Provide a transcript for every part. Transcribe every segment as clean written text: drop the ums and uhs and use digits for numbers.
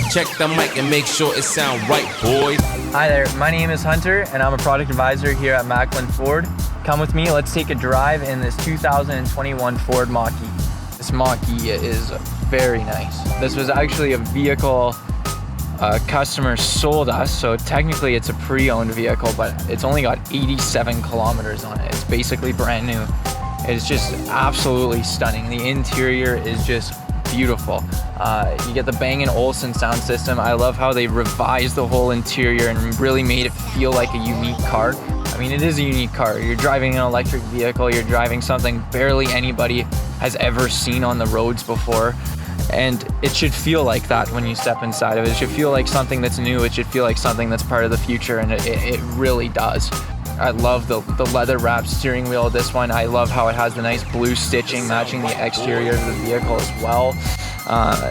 Check the mic and make sure it sound right, boys. Hi there, my name is Hunter and I'm a product advisor here at Maclin Ford. Come with me, let's take a drive in this 2021 Ford Mach-E. This Mach-E is very nice. This was actually a vehicle a customer sold us, so technically it's a pre-owned vehicle, but it's only got 87 kilometers on it. It's basically brand new. It's just absolutely stunning. The interior is just beautiful. You get the Bang & Olufsen sound system. I love how they revised the whole interior and really made it feel like a unique car. I mean, it is a unique car. You're driving an electric vehicle, you're driving something barely anybody has ever seen on the roads before. And it should feel like that when you step inside of it. It should feel like something that's new. It should feel like something that's part of the future, and it really does. I love the leather wrapped steering wheel of this one. I love how it has the nice blue stitching matching the exterior of the vehicle as well.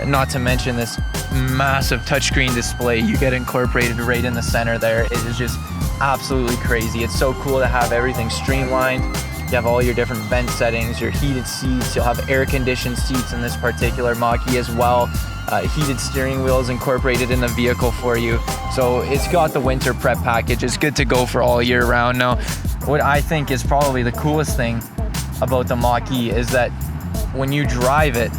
Not to mention this massive touchscreen display you get incorporated right in the center there. It is just absolutely crazy. It's so cool to have everything streamlined. You have all your different vent settings, your heated seats. You'll have air-conditioned seats in this particular Mach-E as well. Heated steering wheels incorporated in the vehicle for you. So it's got the winter prep package. It's good to go for all year round. Now, what I think is probably the coolest thing about the Mach-E is that when you drive it,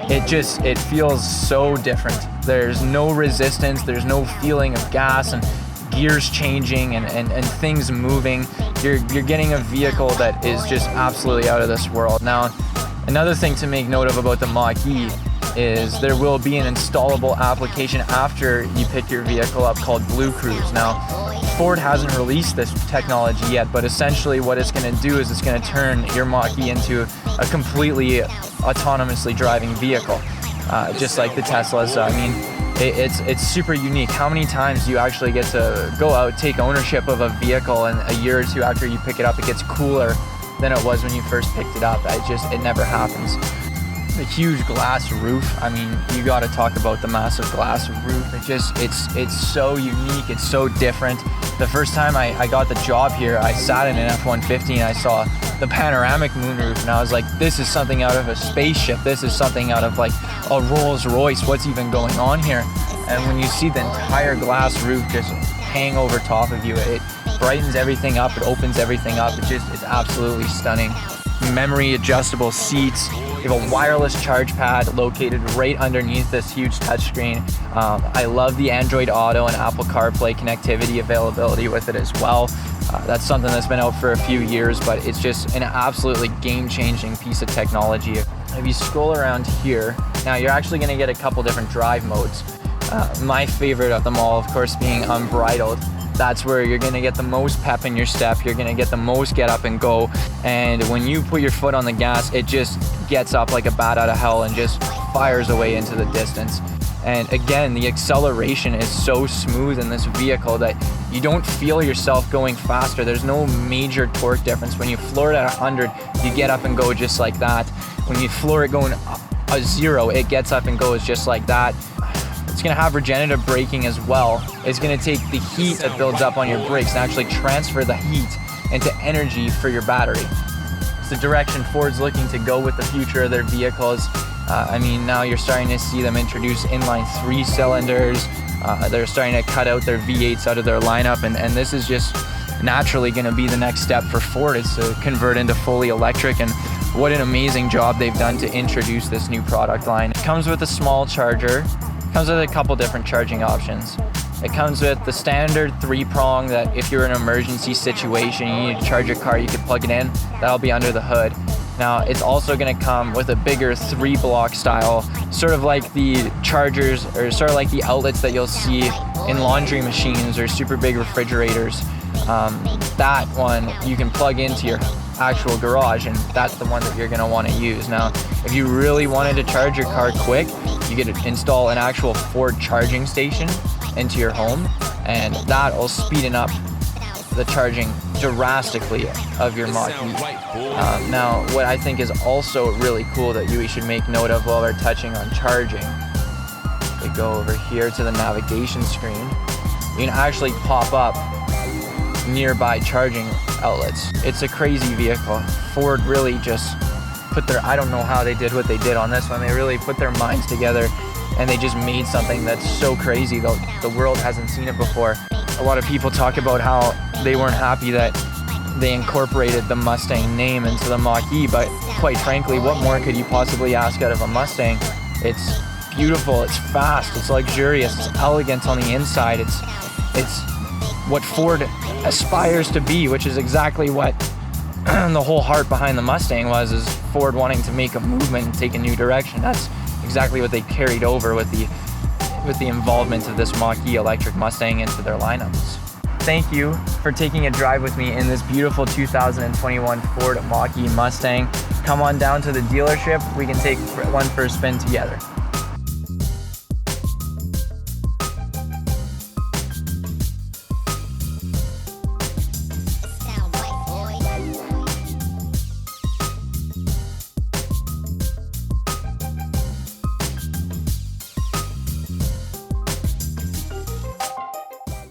it feels so different. There's no resistance, there's no feeling of gas and gears changing and things moving. You're getting a vehicle that is just absolutely out of this world. Now, another thing to make note of about the Mach-E is there will be an installable application after you pick your vehicle up called Blue Cruise. Now, Ford hasn't released this technology yet, but essentially what it's going to do is it's going to turn your Mach-E into a completely autonomously driving vehicle, just like the Teslas. I mean, it's super unique. How many times do you actually get to go out, take ownership of a vehicle, and a year or two after you pick it up, it gets cooler than it was when you first picked it up? It never happens. The huge glass roof. I mean, you got to talk about the massive glass roof. It's so unique. It's so different. The first time I got the job here, I sat in an F-150 and I saw the panoramic moonroof, and I was like, this is something out of a spaceship. This is something out of like a Rolls Royce. What's even going on here? And when you see the entire glass roof just hang over top of you, it brightens everything up. It opens everything up. It's absolutely stunning. Memory adjustable seats. You have a wireless charge pad located right underneath this huge touchscreen. I love the Android Auto and Apple CarPlay connectivity availability with it as well. That's something that's been out for a few years, but it's just an absolutely game-changing piece of technology. If you scroll around here, now you're actually going to get a couple different drive modes. My favorite of them all, of course, being unbridled. That's where you're gonna get the most pep in your step. You're gonna get the most get up and go. And when you put your foot on the gas, it just gets up like a bat out of hell and just fires away into the distance. And again, the acceleration is so smooth in this vehicle that you don't feel yourself going faster. There's no major torque difference. When you floor it at 100, you get up and go just like that. When you floor it going a 0, it gets up and goes just like that. It's going to have regenerative braking as well. It's going to take the heat that builds up on your brakes and actually transfer the heat into energy for your battery. It's the direction Ford's looking to go with the future of their vehicles. I mean, now you're starting to see them introduce inline 3 cylinders. They're starting to cut out their V8s out of their lineup, and this is just naturally going to be the next step for Ford, is to convert into fully electric. And what an amazing job they've done to introduce this new product line. It comes with a small charger. Comes with a couple different charging options. It comes with the standard 3-prong that if you're in an emergency situation, you need to charge your car, you can plug it in. That'll be under the hood. Now, it's also going to come with a bigger 3-block style, sort of like the chargers or sort of like the outlets that you'll see in laundry machines or super big refrigerators. That one you can plug into your actual garage, and that's the one that you're going to want to use. Now, if you really wanted to charge your car quick, you get to install an actual Ford charging station into your home, and that'll speed up the charging drastically of your Mach-E. Now, what I think is also really cool that we should make note of while we're touching on charging, we go over here to the navigation screen, you can actually pop up nearby charging outlets. It's a crazy vehicle. Ford really just I don't know how they did what they did on this one. They really put their minds together and they just made something that's so crazy. The world hasn't seen it before. A lot of people talk about how they weren't happy that they incorporated the Mustang name into the Mach-E, but quite frankly, what more could you possibly ask out of a Mustang? It's beautiful, it's fast, it's luxurious, it's elegant on the inside. It's what Ford aspires to be, which is exactly what the whole heart behind the Mustang was, is Ford wanting to make a movement and take a new direction. That's exactly what they carried over with the involvement of this Mach-E electric Mustang into their lineups. Thank you for taking a drive with me in this beautiful 2021 Ford Mach-E Mustang. Come on down to the dealership. We can take one for a spin together.